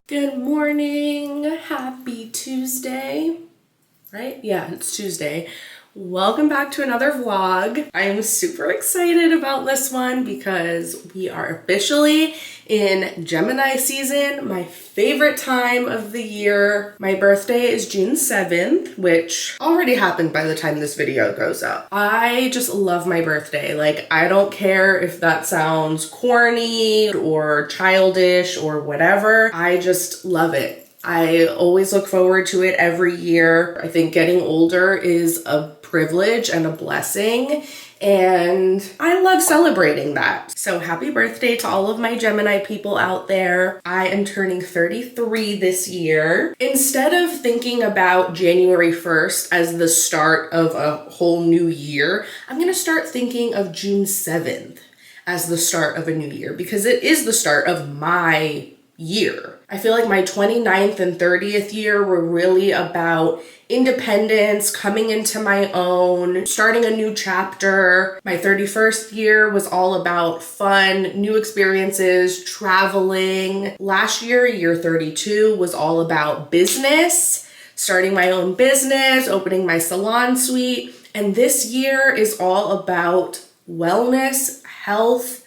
Good morning. Happy Tuesday. Right? Yeah, it's Tuesday. Welcome back to another vlog. I am super excited about this one because we are officially in Gemini season, my favorite time of the year. My birthday is June 7th, which already happened by the time this video goes up. I just love my birthday. Like, I don't care if that sounds corny or childish or whatever. I just love it. I always look forward to it every year. I think getting older is a privilege and a blessing, and I love celebrating that. So happy birthday to all of my Gemini people out there. I am turning 33 this year. Instead of thinking about January 1st as the start of a whole new year, I'm gonna start thinking of June 7th as the start of a new year because it is the start of my year. I feel like my 29th and 30th year were really about independence, coming into my own, starting a new chapter. My 31st year was all about fun, new experiences, traveling. Last year, year 32, was all about business, starting my own business, opening my salon suite. And this year is all about wellness, health,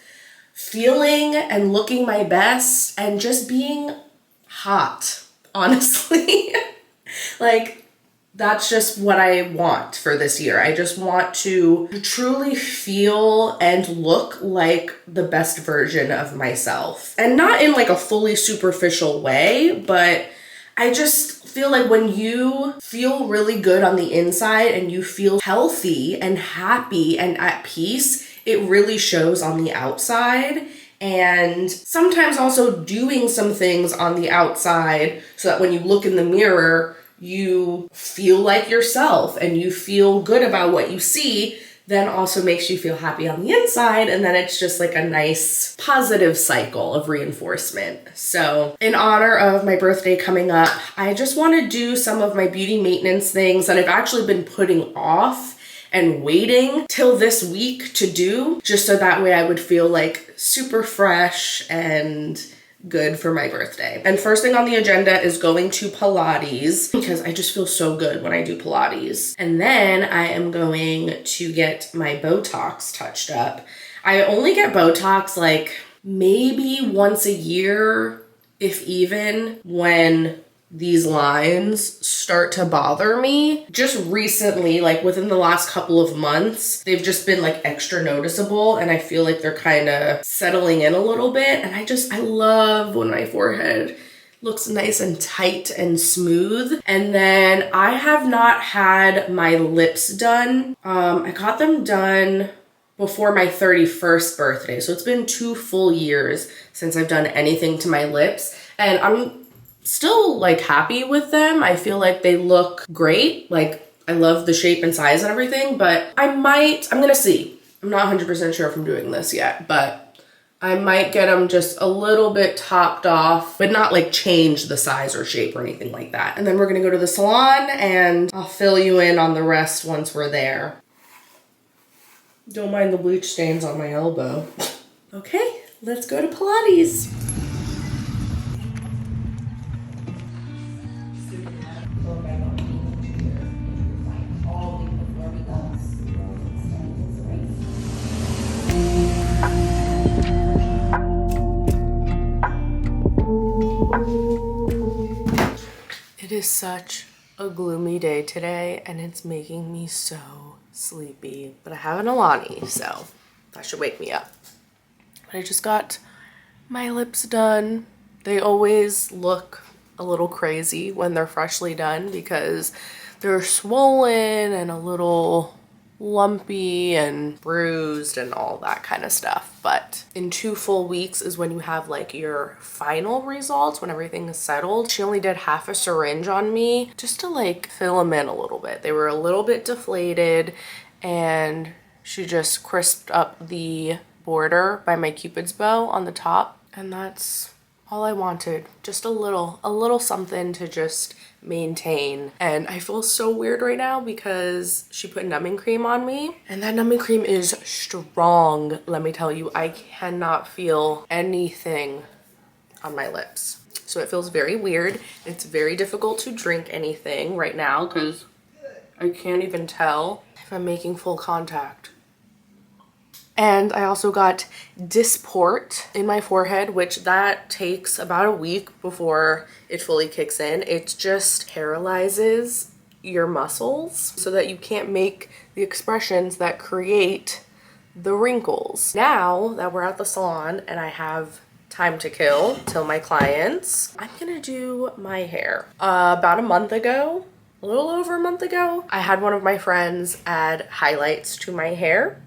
feeling and looking my best, and just being hot, honestly. Like, that's just what I want for this year. I just want to truly feel and look like the best version of myself. And not in like a fully superficial way, but I just feel like when you feel really good on the inside and you feel healthy and happy and at peace, it really shows on the outside. And sometimes also doing some things on the outside so that when you look in the mirror, you feel like yourself and you feel good about what you see, then also makes you feel happy on the inside. And then it's just like a nice positive cycle of reinforcement. So in honor of my birthday coming up, I just want to do some of my beauty maintenance things that I've actually been putting off and waiting till this week to do, just so that way I would feel like super fresh and good for my birthday. And first thing on the agenda is going to Pilates because I just feel so good when I do Pilates. And then I am going to get my Botox touched up. I only get Botox like maybe once a year, if even, when these lines start to bother me. Just recently, like within the last couple of months, they've just been like extra noticeable, and I feel like they're kind of settling in a little bit. And I love when my forehead looks nice and tight and smooth. And then I have not had my lips done. I got them done before my 31st birthday. So it's been 2 full years since I've done anything to my lips, and I'm still like happy with them. I feel like they look great. Like, I love the shape and size and everything, but I'm gonna see. I'm not 100% sure if I'm doing this yet, but I might get them just a little bit topped off, but not like change the size or shape or anything like that. And then we're gonna go to the salon and I'll fill you in on the rest once we're there. Don't mind the bleach stains on my elbow. Okay, let's go to Pilates. It is such a gloomy day today, and it's making me so sleepy. But I have an Alani, so that should wake me up. But I just got my lips done. They always look a little crazy when they're freshly done because they're swollen and a little lumpy and bruised and all that kind of stuff. But in 2 full weeks is when you have like your final results, when everything is settled. She only did half a syringe on me just to like fill them in a little bit. They were a little bit deflated, and she just crisped up the border by my Cupid's bow on the top, and that's all I wanted. Just a little something to just maintain. And I feel so weird right now because she put numbing cream on me, and that numbing cream is strong. Let me tell you, I cannot feel anything on my lips. So it feels very weird. It's very difficult to drink anything right now because I can't even tell if I'm making full contact. And I also got Dysport in my forehead, which that takes about a week before it fully kicks in. It just paralyzes your muscles so that you can't make the expressions that create the wrinkles. Now that we're at the salon and I have time to kill till my clients, I'm gonna do my hair. About a month ago, a little over a month ago, I had one of my friends add highlights to my hair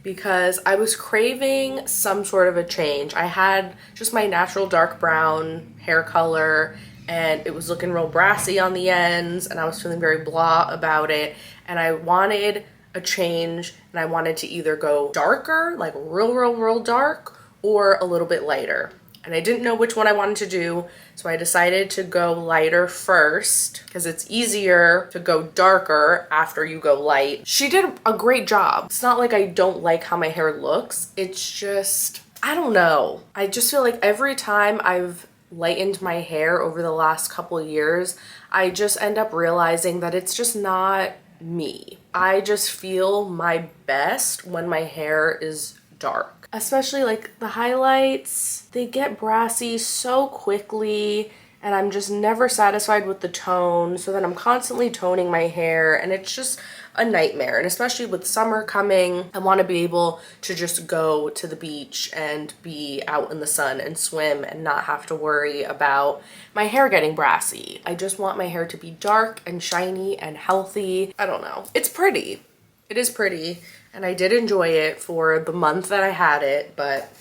because I was craving some sort of a change. I had just my natural dark brown hair color and it was looking real brassy on the ends and I was feeling very blah about it, and I wanted a change and I wanted to either go darker, like real dark, or a little bit lighter. And I didn't know which one I wanted to do, so I decided to go lighter first because it's easier to go darker after you go light. She did a great job. It's not like I don't like how my hair looks. It's just, I don't know. I just feel like every time I've lightened my hair over the last couple of years, I just end up realizing that it's just not me. I just feel my best when my hair is dark. Especially like the highlights, they get brassy so quickly and I'm just never satisfied with the tone, so then I'm constantly toning my hair and it's just a nightmare. And especially with summer coming, I want to be able to just go to the beach and be out in the sun and swim and not have to worry about my hair getting brassy. I just want my hair to be dark and shiny and healthy. I don't know. It's pretty. It is pretty. And I did enjoy it for the month that I had it, but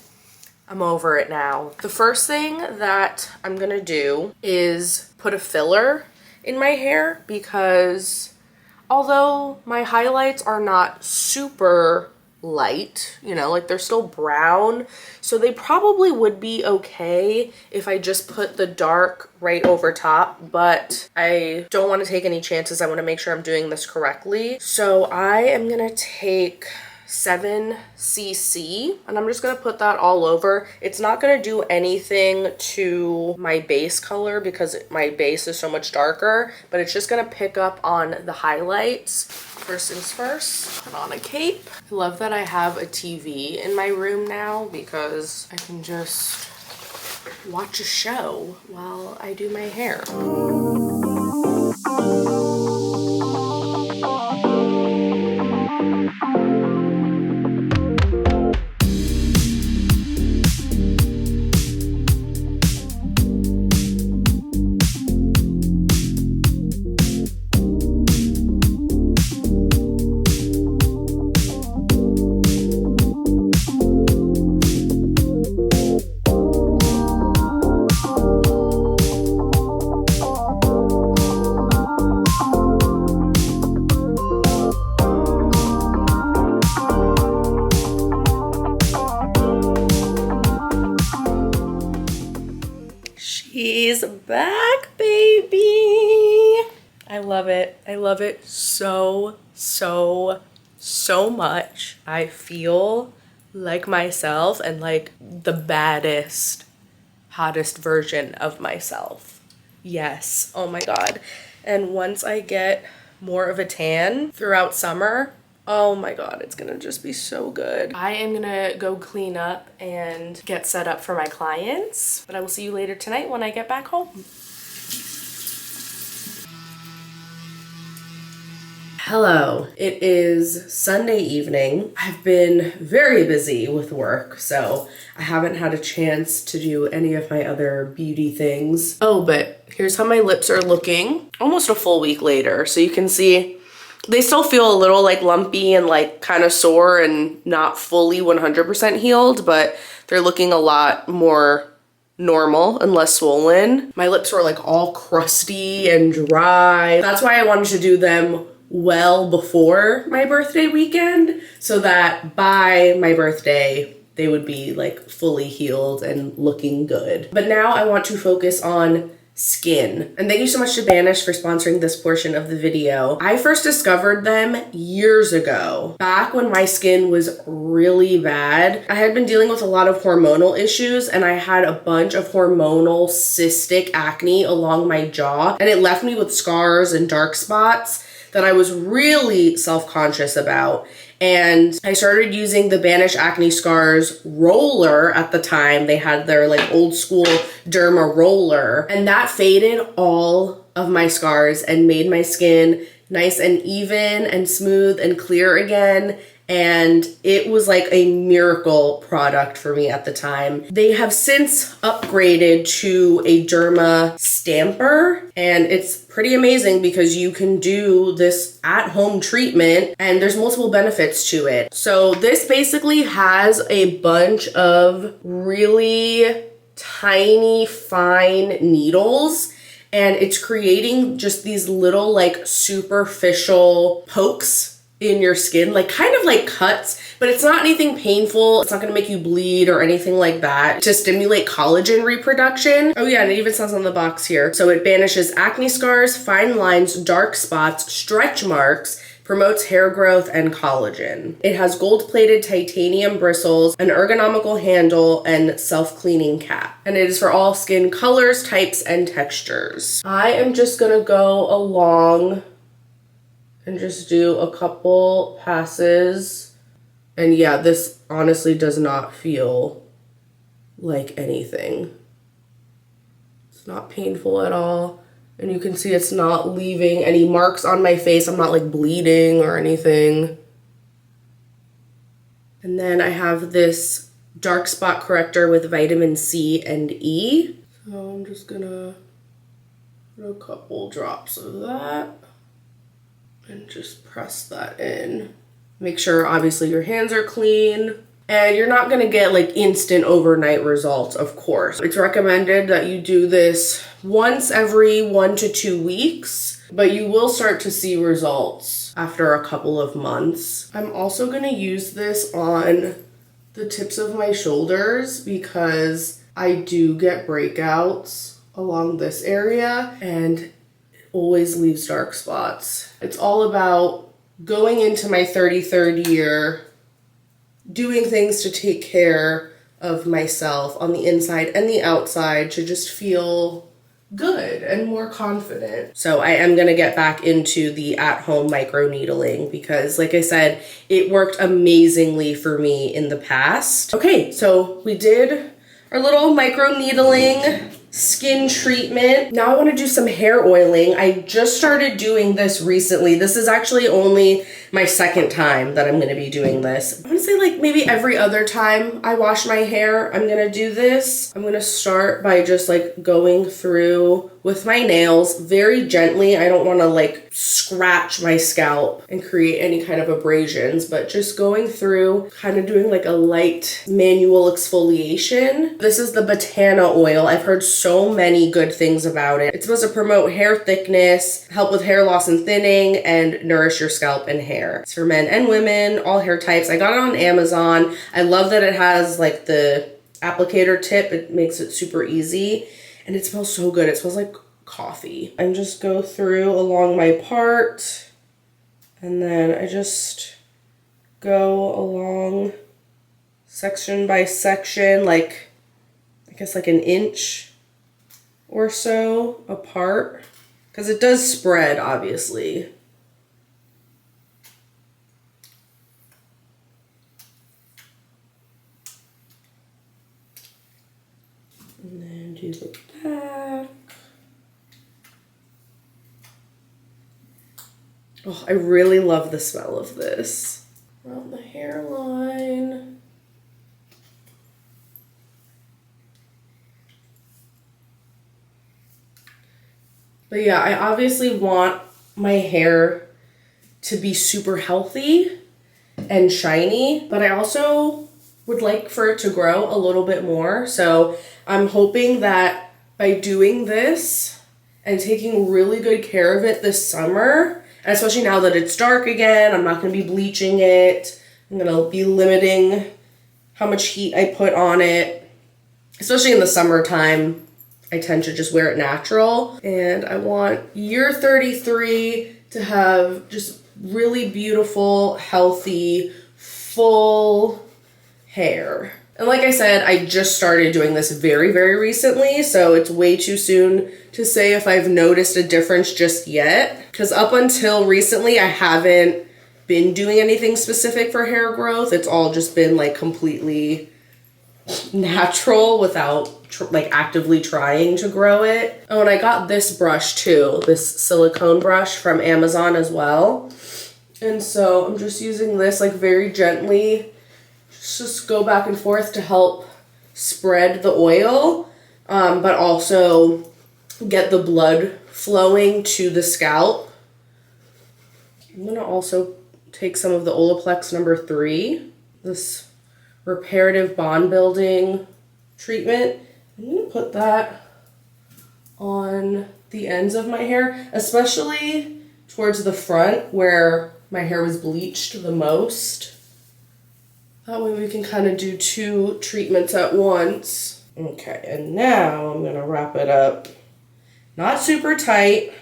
I'm over it now. The first thing that I'm gonna do is put a filler in my hair because although my highlights are not super light, you know, like they're still brown, so they probably would be okay if I just put the dark right over top, but I don't want to take any chances. I want to make sure I'm doing this correctly. So I am gonna take 7cc and I'm just gonna put that all over. It's not gonna do anything to my base color because my base is so much darker, but it's just gonna pick up on the highlights. First things first, put on a cape. I love that I have a TV in my room now because I can just watch a show while I do my hair. She's back, baby. I love it. I love it so much. I feel like myself and like the baddest, hottest version of myself. Yes. Oh my God. And once I get more of a tan throughout summer, oh my God, it's gonna just be so good. I am gonna go clean up and get set up for my clients, but I will see you later tonight when I get back home. Hello, it is Sunday evening. I've been very busy with work, so I haven't had a chance to do any of my other beauty things. Oh, but here's how my lips are looking almost a full week later. So you can see they still feel a little like lumpy and like kind of sore and not fully 100% healed, but they're looking a lot more normal and less swollen. My lips were like all crusty and dry. That's why I wanted to do them well before my birthday weekend so that by my birthday they would be like fully healed and looking good. But now I want to focus on skin. And thank you so much to Banish for sponsoring this portion of the video. I first discovered them years ago, back when my skin was really bad. I had been dealing with a lot of hormonal issues, and I had a bunch of hormonal cystic acne along my jaw, and it left me with scars and dark spots that I was really self-conscious about. And I started using the Banish Acne Scars roller at the time. They had their like old school derma roller, and that faded all of my scars and made my skin nice and even and smooth and clear again. And it was like a miracle product for me at the time. They have since upgraded to a derma stamper, and it's pretty amazing because you can do this at-home treatment and there's multiple benefits to it. So this basically has a bunch of really tiny, fine needles, and it's creating just these little like superficial pokes in your skin, like kind of like cuts, but it's not anything painful. It's not gonna make you bleed or anything like that, to stimulate collagen reproduction. Oh yeah, and it even says on the box here. So it banishes acne scars, fine lines, dark spots, stretch marks, promotes hair growth and collagen. It has gold-plated titanium bristles, an ergonomical handle, and self-cleaning cap. And it is for all skin colors, types, and textures. I am just gonna go along and just do a couple passes. And yeah, this honestly does not feel like anything. It's not painful at all. And you can see it's not leaving any marks on my face. I'm not like bleeding or anything. And then I have this dark spot corrector with vitamin C and E. So I'm just gonna put a couple drops of that and just press that in. Make sure obviously your hands are clean, and you're not gonna get like instant overnight results, of course. It's recommended that you do this once every 1 to 2 weeks, but you will start to see results after a couple of months. I'm also gonna use this on the tips of my shoulders because I do get breakouts along this area, and always leaves dark spots. It's all about going into my 33rd year, doing things to take care of myself on the inside and the outside to just feel good and more confident. So I am gonna get back into the at-home microneedling because, like I said, it worked amazingly for me in the past. Okay, so we did our little microneedling skin treatment. Now I want to do some hair oiling. I just started doing this recently. This is actually only my second time that I'm going to be doing this. I want to say like maybe every other time I wash my hair, I'm going to do this. I'm going to start by just like going through with my nails very gently. I don't want to like scratch my scalp and create any kind of abrasions, but just going through, kind of doing like a light manual exfoliation. This is the Botana oil. I've heard so many good things about it. It's supposed to promote hair thickness, help with hair loss and thinning, and nourish your scalp and hair. It's for men and women, all hair types. I got it on Amazon. I love that it has like the applicator tip. It makes it super easy, and it smells so good. It smells like coffee. And just go through along my part, and then I just go along section by section, like I guess like an inch or so apart, because it does spread obviously. And then do the back. Oh, I really love the smell of this. Around the hairline. But yeah, I obviously want my hair to be super healthy and shiny, but I also would like for it to grow a little bit more. So I'm hoping that by doing this and taking really good care of it this summer, and especially now that it's dark again, I'm not going to be bleaching it. I'm going to be limiting how much heat I put on it, especially in the summertime I tend to just wear it natural. And I want year 33 to have just really beautiful, healthy, full hair. And like I said, I just started doing this very, very recently, so it's way too soon to say if I've noticed a difference just yet. Because up until recently, I haven't been doing anything specific for hair growth. It's all just been like completely natural without like actively trying to grow it. Oh, and I got this brush too, this silicone brush from Amazon as well. And so I'm just using this like very gently, just go back and forth to help spread the oil, but also get the blood flowing to the scalp. I'm gonna also take some of the Olaplex number 3, this reparative bond building treatment. I'm gonna put that on the ends of my hair, especially towards the front where my hair was bleached the most. That way we can kind of do 2 treatments at once. Okay, and now I'm gonna wrap it up. Not super tight.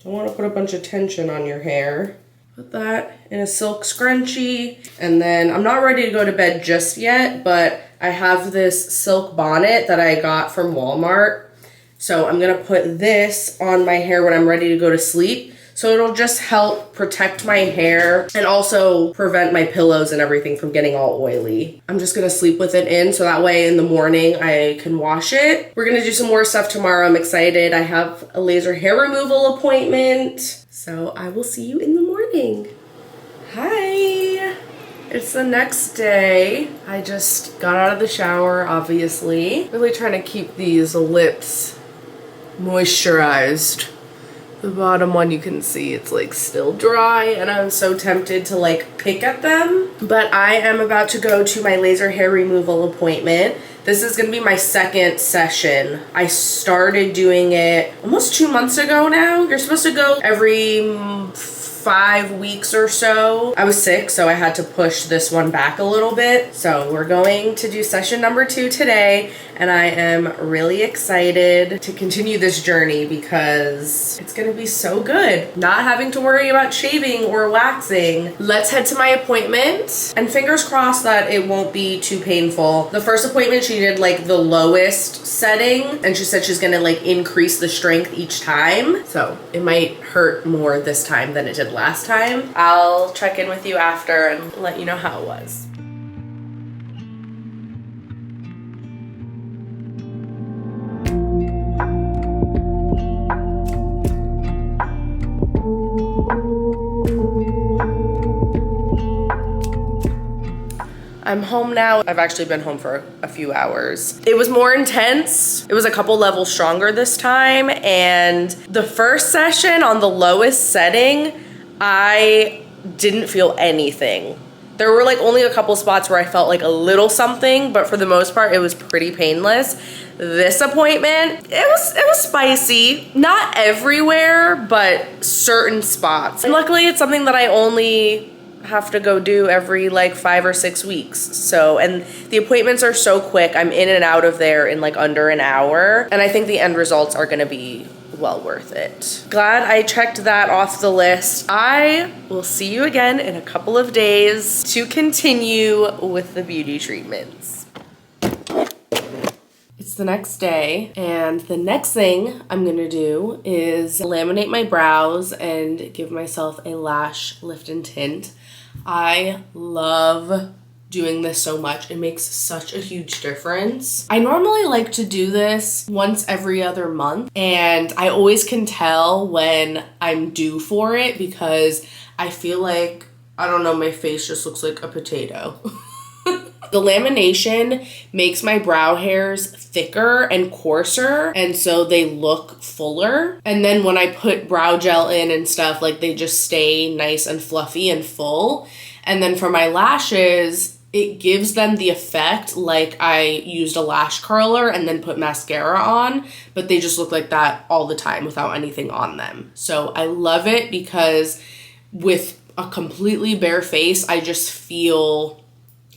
Don't want to put a bunch of tension on your hair. Put that in a silk scrunchie. And then I'm not ready to go to bed just yet, but I have this silk bonnet that I got from Walmart. So I'm gonna put this on my hair when I'm ready to go to sleep. So it'll just help protect my hair and also prevent my pillows and everything from getting all oily. I'm just gonna sleep with it in so that way in the morning I can wash it. We're gonna do some more stuff tomorrow. I'm excited. I have a laser hair removal appointment. So I will see you in the morning. Hi. It's the next day. I just got out of the shower, obviously. Really trying to keep these lips moisturized. The bottom one you can see it's like still dry and I'm so tempted to like pick at them. But I am about to go to my laser hair removal appointment. This is gonna be my second session. I started doing it almost 2 months ago now. You're supposed to go every 5 weeks or so. I was sick, so I had to push this one back a little bit. So we're going to do session number 2 today, and I am really excited to continue this journey because it's gonna be so good. Not having to worry about shaving or waxing. Let's head to my appointment, and fingers crossed that it won't be too painful. The first appointment, she did like the lowest setting, and she said she's gonna like increase the strength each time. So it might hurt more this time than it did last time. I'll check in with you after and let you know how it was. I'm home now. I've actually been home for a few hours. It was more intense. It was a couple levels stronger this time. And the first session on the lowest setting, I didn't feel anything. There were like only a couple spots where I felt like a little something, but for the most part, it was pretty painless. This appointment, it was spicy. Not everywhere, but certain spots. And luckily, it's something that I only have to go do every like 5 or 6 weeks. So, and the appointments are so quick. I'm in and out of there in like under an hour. And I think the end results are gonna be well worth it. Glad I checked that off the list. I will see you again in a couple of days to continue with the beauty treatments. It's the next day, and the next thing I'm gonna do is laminate my brows and give myself a lash lift and tint. I love doing this so much. It makes such a huge difference. I normally like to do this once every other month, and I always can tell when I'm due for it because I feel like, I don't know, my face just looks like a potato. The lamination makes my brow hairs thicker and coarser, and so they look fuller. And then when I put brow gel in and stuff, like they just stay nice and fluffy and full. And then for my lashes, it gives them the effect like I used a lash curler and then put mascara on, but they just look like that all the time without anything on them. So I love it because with a completely bare face, I just feel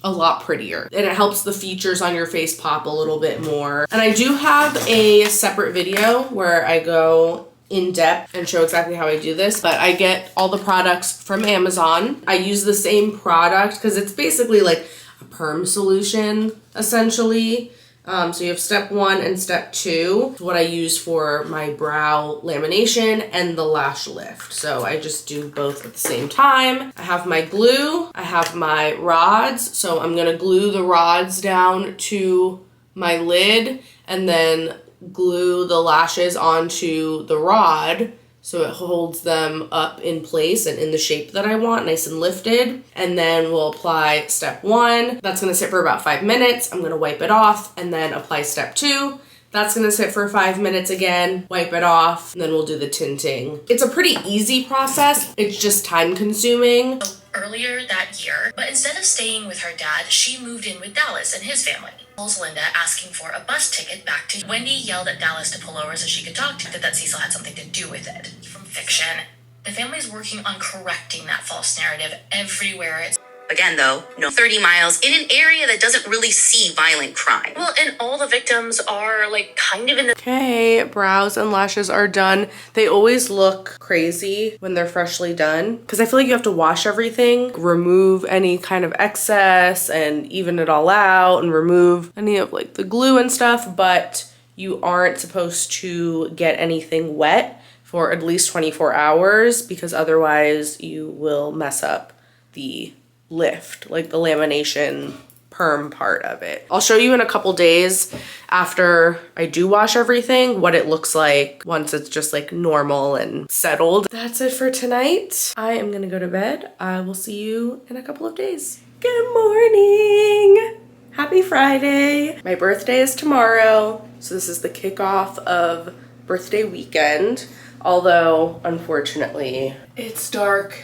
a lot prettier, and it helps the features on your face pop a little bit more. And I do have a separate video where I go in depth and show exactly how I do this, but I get all the products from Amazon. I use the same product because it's basically like a perm solution essentially. So you have step 1 and step 2, what I use for my brow lamination and the lash lift. So I just do both at the same time. I have my glue, I have my rods. So I'm gonna glue the rods down to my lid and then glue the lashes onto the rod so it holds them up in place and in the shape that I want, nice and lifted. And then we'll apply step 1. That's gonna sit for about 5 minutes. I'm gonna wipe it off and then apply step 2. That's gonna sit for 5 minutes again, wipe it off, and then we'll do the tinting. It's a pretty easy process. It's just time consuming. Earlier that year, but instead of staying with her dad, she moved in with Dallas and his family. Calls Linda asking for a bus ticket back to Wendy yelled at Dallas to pull over so she could talk to that Cecil had something to do with it. From fiction, the family's working on correcting that false narrative everywhere it's Again, though, no 30 miles in an area that doesn't really see violent crime. well, and all the victims are like kind of in the Okay, brows and lashes are done. They always look crazy when they're freshly done because I feel like you have to wash everything, remove any kind of excess and even it all out and remove any of like the glue and stuff, but you aren't supposed to get anything wet for at least 24 hours because otherwise you will mess up the lift, like the lamination perm part of it. I'll show you in a couple days after I do wash everything what it looks like once it's just like normal and settled. That's it for tonight. I am gonna go to bed. I will see you in a couple of days. Good morning. Happy Friday. My birthday is tomorrow, so this is the kickoff of birthday weekend. Although, unfortunately, it's dark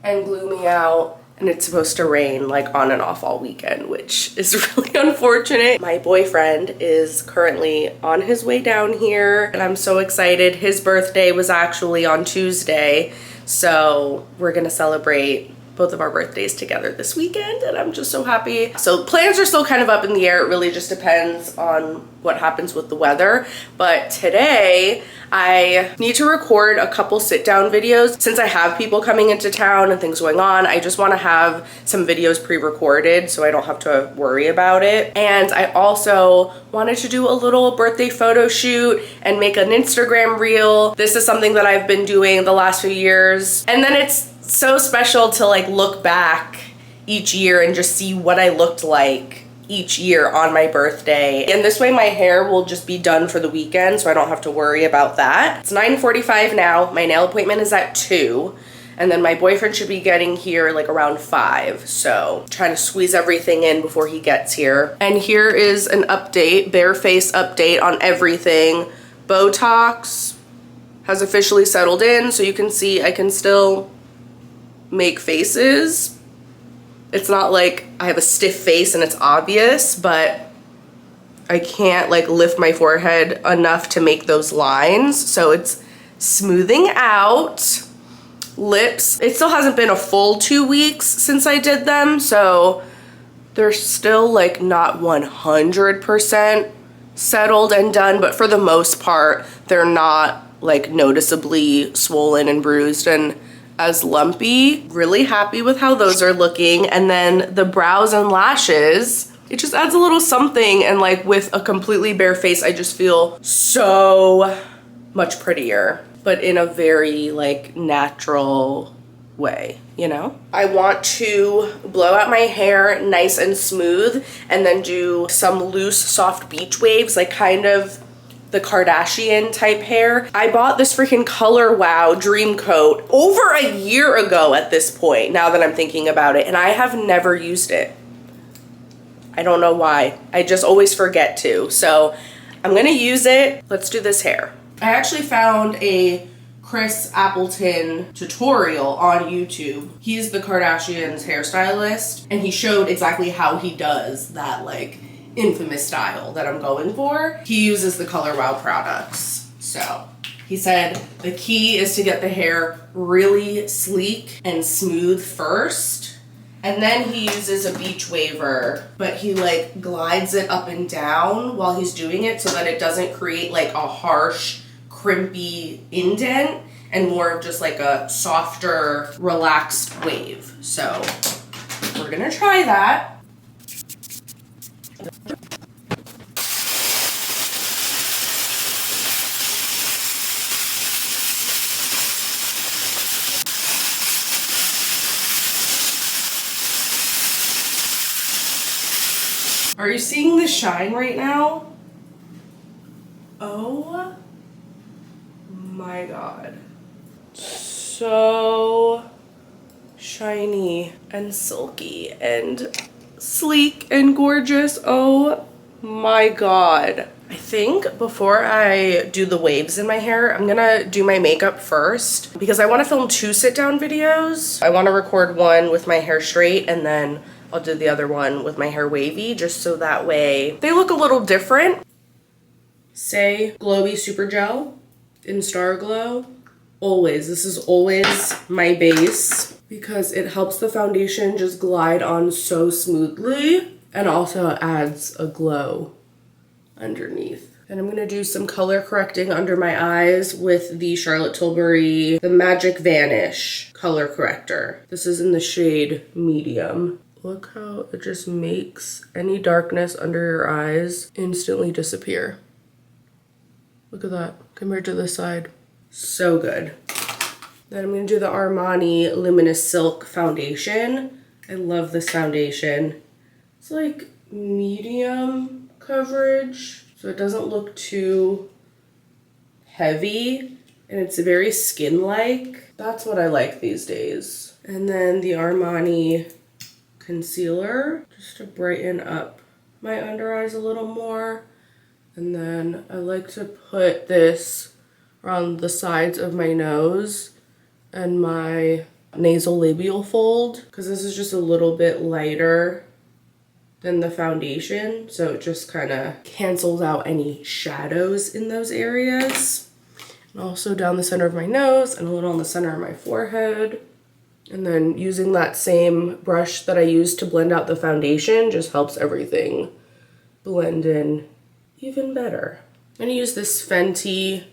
and gloomy out and it's supposed to rain like on and off all weekend, which is really unfortunate. My boyfriend is currently on his way down here and I'm so excited. His birthday was actually on Tuesday, so we're gonna celebrate both of our birthdays together this weekend and I'm just so happy. So plans are still kind of up in the air. It really just depends on what happens with the weather. But today I need to record a couple sit down videos. Since I have people coming into town and things going on, I just want to have some videos pre-recorded so I don't have to worry about it. And I also wanted to do a little birthday photo shoot and make an Instagram reel. This is something that I've been doing the last few years. And then it's so special to like look back each year and just see what I looked like each year on my birthday. And this way my hair will just be done for the weekend so I don't have to worry about that. It's 9:45 now. My nail appointment is at 2. And then my boyfriend should be getting here like around 5. So trying to squeeze everything in before he gets here. And here is an update, bare face update on everything. Botox has officially settled in, so you can see I can still make faces. It's not like I have a stiff face and it's obvious, but I can't like lift my forehead enough to make those lines. So it's smoothing out. Lips, it still hasn't been a full 2 weeks since I did them, so they're still like not 100% settled and done, but for the most part, they're not like noticeably swollen and bruised and as lumpy. Really happy with how those are looking. And then the brows and lashes, it just adds a little something, and like with a completely bare face, I just feel so much prettier, but in a very like natural way, you know? I want to blow out my hair nice and smooth and then do some loose, soft beach waves, like kind of the Kardashian type hair. I bought this freaking Color Wow Dream Coat over a year ago at this point, now that I'm thinking about it, and I have never used it. I don't know why. I just always forget to. So I'm gonna use it. Let's do this hair. I actually found a Chris Appleton tutorial on YouTube. He's the Kardashians hairstylist, and he showed exactly how he does that like infamous style that I'm going for. He uses the Color Wow products. So he said the key is to get the hair really sleek and smooth first, And then he uses a beach waver, but he like glides it up and down while he's doing it so that it doesn't create like a harsh, crimpy indent and more of just like a softer, relaxed wave. So we're gonna try that. Are you seeing the shine right now? Oh my God. So shiny and silky and sleek and gorgeous. Oh my God. I think before I do the waves in my hair, I'm gonna do my makeup first because I wanna film 2 sit-down videos. I wanna record one with my hair straight and then I'll do the other one with my hair wavy just so that way they look a little different. Say Glowy Super Gel in Star Glow. Always, this is always my base because it helps the foundation just glide on so smoothly and also adds a glow underneath. And I'm gonna do some color correcting under my eyes with the Charlotte Tilbury, the Magic Vanish color corrector. This is in the shade medium. Look how it just makes any darkness under your eyes instantly disappear. Look at that, compared to this side. So good. Then I'm gonna do the Armani Luminous Silk foundation. I love this foundation. It's like medium coverage, so it doesn't look too heavy, and it's very skin-like. That's what I like these days. And then the Armani concealer, just to brighten up my under eyes a little more. And then I like to put this around the sides of my nose and my nasal labial fold because this is just a little bit lighter than the foundation, so it just kind of cancels out any shadows in those areas. And also down the center of my nose and a little on the center of my forehead. And then using that same brush that I used to blend out the foundation just helps everything blend in even better. I'm gonna use this Fenty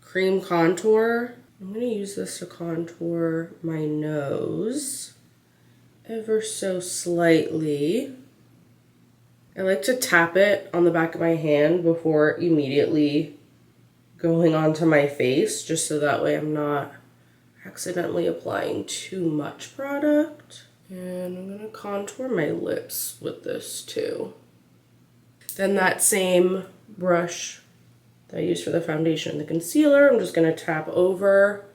cream contour. I'm gonna use this to contour my nose ever so slightly. I like to tap it on the back of my hand before immediately going onto my face, just so that way I'm not accidentally applying too much product. And I'm gonna contour my lips with this too. Then that same brush that I used for the foundation and the concealer, I'm just gonna tap over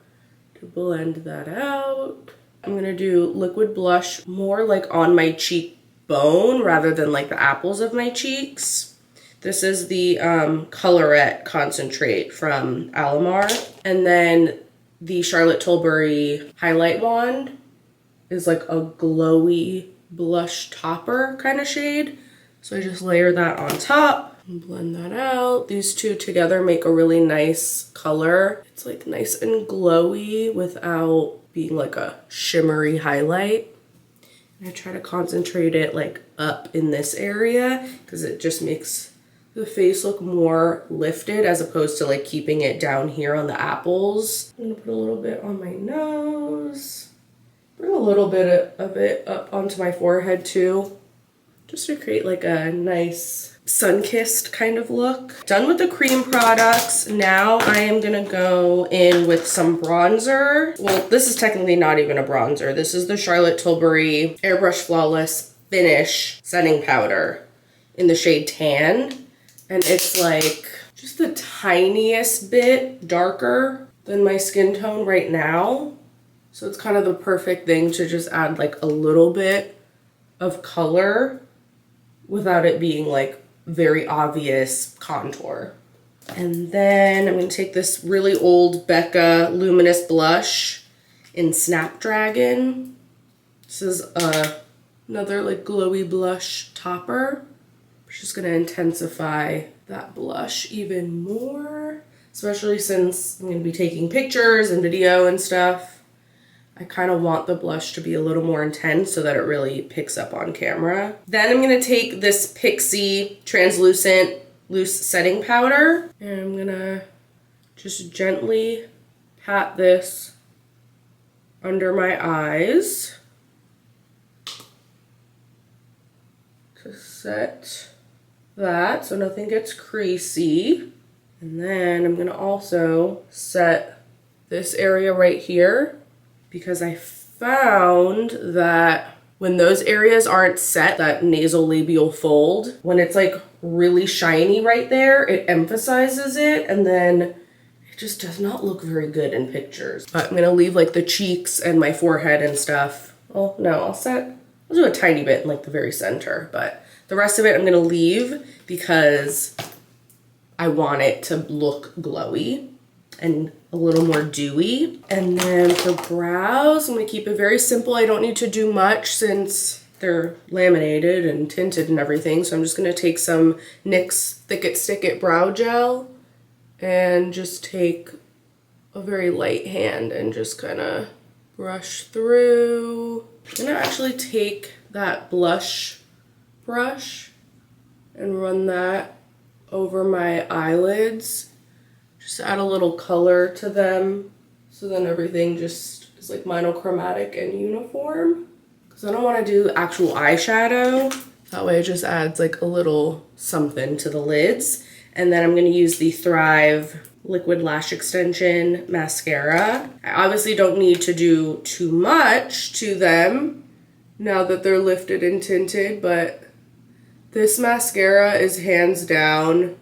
to blend that out. I'm gonna do liquid blush more like on my cheekbone rather than like the apples of my cheeks. This is the Colorette Concentrate from Alamar. And then the Charlotte Tilbury highlight wand is like a glowy blush topper kind of shade. So I just layer that on top and blend that out. These two together make a really nice color. It's like nice and glowy without being like a shimmery highlight. And I try to concentrate it like up in this area because it just makes the face look more lifted as opposed to like keeping it down here on the apples. I'm gonna put a little bit on my nose. Bring a little bit of it up onto my forehead too, just to create like a nice sun-kissed kind of look. Done with the cream products. Now I am gonna go in with some bronzer. Well, this is technically not even a bronzer. This is the Charlotte Tilbury Airbrush Flawless Finish Setting Powder in the shade Tan. And it's like just the tiniest bit darker than my skin tone right now. So it's kind of the perfect thing to just add like a little bit of color without it being like very obvious contour. And then I'm gonna take this really old Becca Luminous Blush in Snapdragon. This is another like glowy blush topper. Just gonna intensify that blush even more, especially since I'm gonna be taking pictures and video and stuff. I kind of want the blush to be a little more intense so that it really picks up on camera. Then I'm gonna take this Pixie translucent loose setting powder and I'm gonna just gently pat this under my eyes to set that so nothing gets creasy. And then I'm gonna also set this area right here because I found that when those areas aren't set, that nasolabial fold, when it's like really shiny right there, it emphasizes it and then it just does not look very good in pictures. But I'm gonna leave like the cheeks and my forehead and stuff. Oh no, I'll do a tiny bit in like the very center, but the rest of it I'm gonna leave because I want it to look glowy and a little more dewy. And then for brows, I'm gonna keep it very simple. I don't need to do much since they're laminated and tinted and everything. So I'm just gonna take some NYX Thick It Stick It brow gel and just take a very light hand and just kind of brush through. I'm gonna actually take that blush brush and run that over my eyelids. Just add a little color to them so then everything just is like monochromatic and uniform. Because I don't want to do actual eyeshadow. That way it just adds like a little something to the lids. And then I'm going to use the Thrive Liquid Lash Extension Mascara. I obviously don't need to do too much to them now that they're lifted and tinted, but this mascara is hands down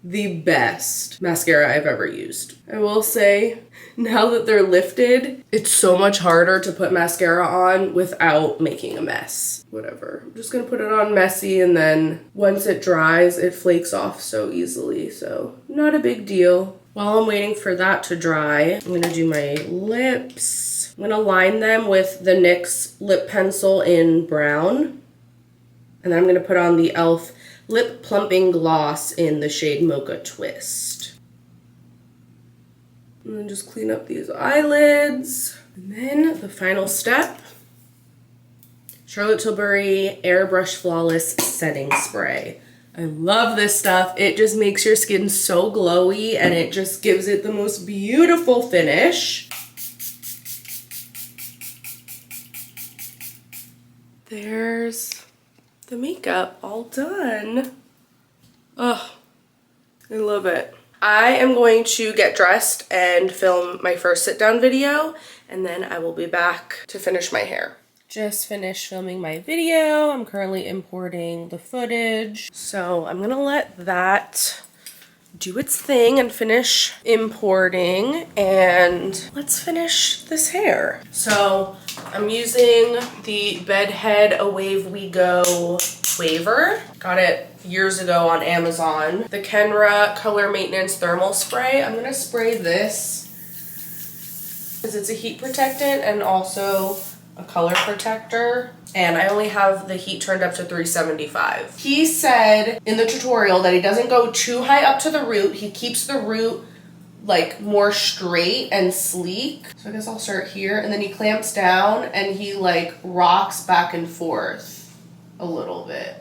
the best mascara I've ever used. I will say, now that they're lifted, it's so much harder to put mascara on without making a mess. Whatever. I'm just gonna put it on messy and then once it dries, it flakes off so easily. So not a big deal. While I'm waiting for that to dry, I'm gonna do my lips. I'm gonna line them with the NYX lip pencil in brown. And then I'm gonna put on the e.l.f. Lip Plumping Gloss in the shade Mocha Twist. And then just clean up these eyelids. And then the final step, Charlotte Tilbury Airbrush Flawless Setting Spray. I love this stuff. It just makes your skin so glowy and it just gives it the most beautiful finish. There's the makeup all done. Oh, I love it. I am going to get dressed and film my first sit down video and then I will be back to finish my hair. Just finished filming my video. I'm currently importing the footage. So I'm gonna let that do its thing and finish importing, and let's finish this hair. So I'm using the Bedhead Away We Go waver. Got it years ago on Amazon. The Kenra Color Maintenance Thermal Spray. I'm gonna spray this because it's a heat protectant and also a color protector, and I only have the heat turned up to 375. He said in the tutorial that he doesn't go too high up to the root. He keeps the root like more straight and sleek. So I guess I'll start here, and then he clamps down and he like rocks back and forth a little bit.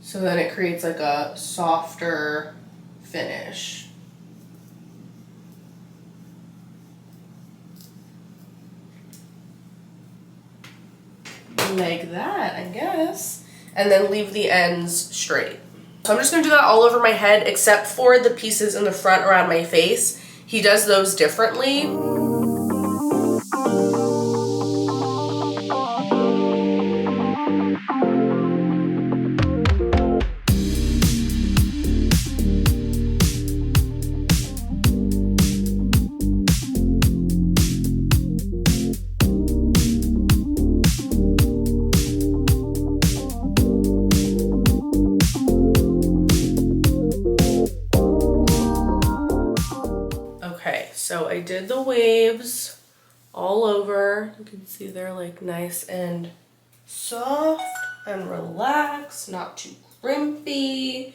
So then it creates like a softer finish. Like that, I guess. And then leave the ends straight. So I'm just gonna do that all over my head except for the pieces in the front around my face. He does those differently. So I did the waves all over. You can see they're like nice and soft and relaxed, not too crimpy.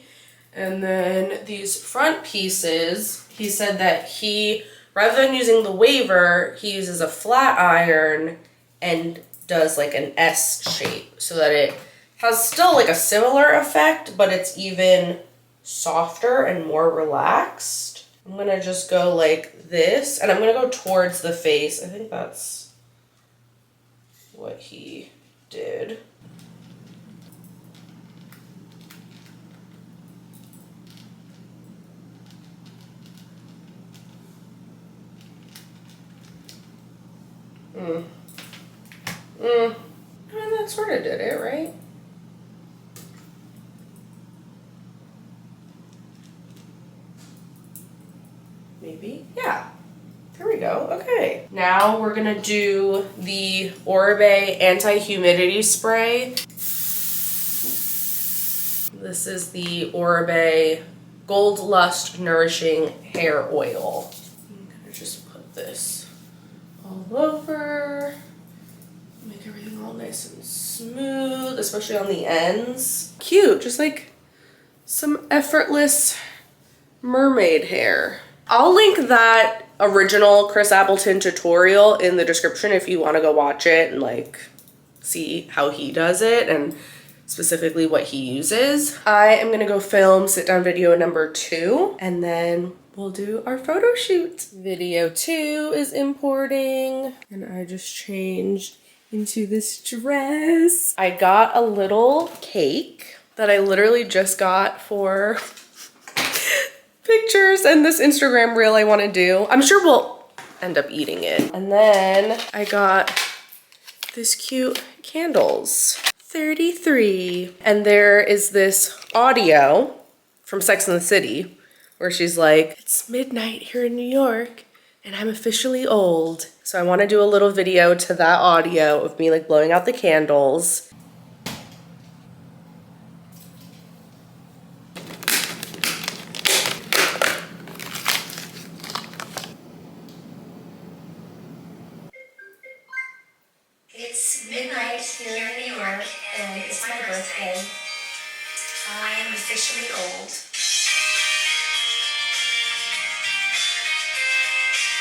And then these front pieces, he said that he, rather than using the waver, he uses a flat iron and does like an S shape so that it has still like a similar effect, but it's even softer and more relaxed. I'm gonna just go like this, and I'm gonna go towards the face. I think that's what he did. I mean, that sort of did it, right? Maybe, yeah. There we go, okay. Now we're gonna do the Oribe anti-humidity spray. This is the Oribe Gold Lust Nourishing Hair Oil. I'm gonna just put this all over. Make everything all nice and smooth, especially on the ends. Cute, just like some effortless mermaid hair. I'll link that original Chris Appleton tutorial in the description if you want to go watch it and like see how he does it and specifically what he uses. I am gonna go film sit down video number 2 and then we'll do our photo shoot. Video 2 is importing and I just changed into this dress. I got a little cake that I literally just got for pictures and this Instagram reel I want to do. I'm sure we'll end up eating it. And then I got this cute candles. 33. And there is this audio from Sex and the City where she's like, it's midnight here in New York and I'm officially old. So I want to do a little video to that audio of me like blowing out the candles. It's midnight here in New York, and it's my birthday. I am officially old.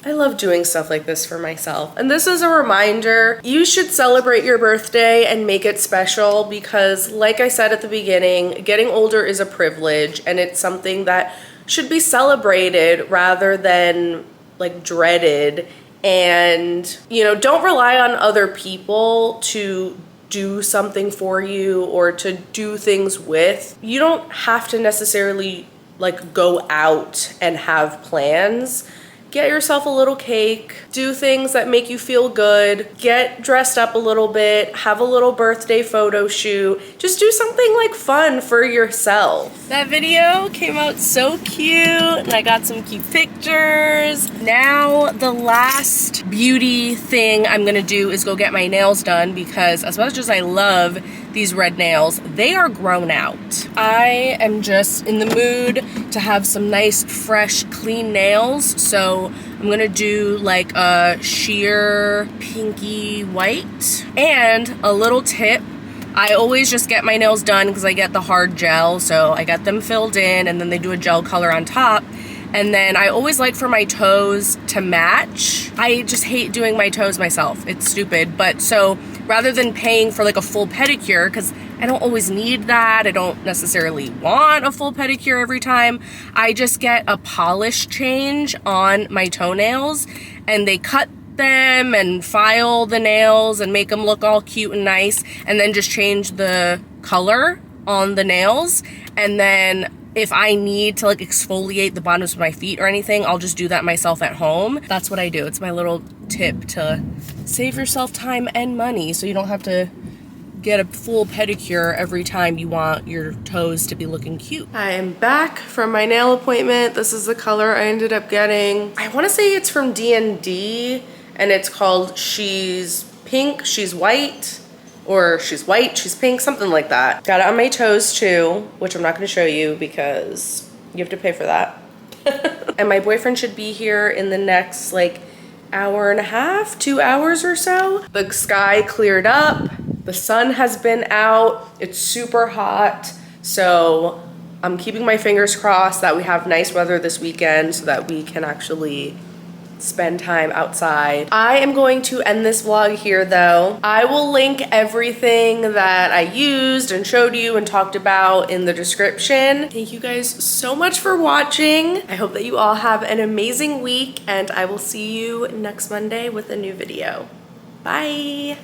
I love doing stuff like this for myself. And this is a reminder, you should celebrate your birthday and make it special because like I said at the beginning, getting older is a privilege and it's something that should be celebrated rather than like dreaded. And, you know, don't rely on other people to do something for you or to do things with. You don't have to necessarily like go out and have plans. Get yourself a little cake, do things that make you feel good, get dressed up a little bit, have a little birthday photo shoot. Just do something like fun for yourself. That video came out so cute and I got some cute pictures. Now the last beauty thing I'm gonna do is go get my nails done because as much as I love these red nails, they are grown out. I am just in the mood to have some nice, fresh, clean nails. So I'm gonna do like a sheer pinky white. And a little tip, I always just get my nails done because I get the hard gel. So I get them filled in and then they do a gel color on top. And then I always like for my toes to match. I just hate doing my toes myself. It's stupid. But so rather than paying for like a full pedicure, because I don't always need that, I don't necessarily want a full pedicure every time, I just get a polish change on my toenails and they cut them and file the nails and make them look all cute and nice and then just change the color on the nails. And then if I need to like exfoliate the bottoms of my feet or anything, I'll just do that myself at home. That's what I do. It's my little tip to save yourself time and money so you don't have to get a full pedicure every time you want your toes to be looking cute. I am back from my nail appointment. This is the color I ended up getting. I want to say it's from D&D and it's called She's Pink, She's White, or She's White, She's Pink, something like that. Got it on my toes too, which I'm not going to show you because you have to pay for that. And my boyfriend should be here in the next like hour and a half, 2 hours or so. The sky cleared up. The sun has been out. It's super hot. So I'm keeping my fingers crossed that we have nice weather this weekend so that we can actually spend time outside. I am going to end this vlog here though. I will link everything that I used and showed you and talked about in the description. Thank you guys so much for watching. I hope that you all have an amazing week, and I will see you next Monday with a new video. Bye.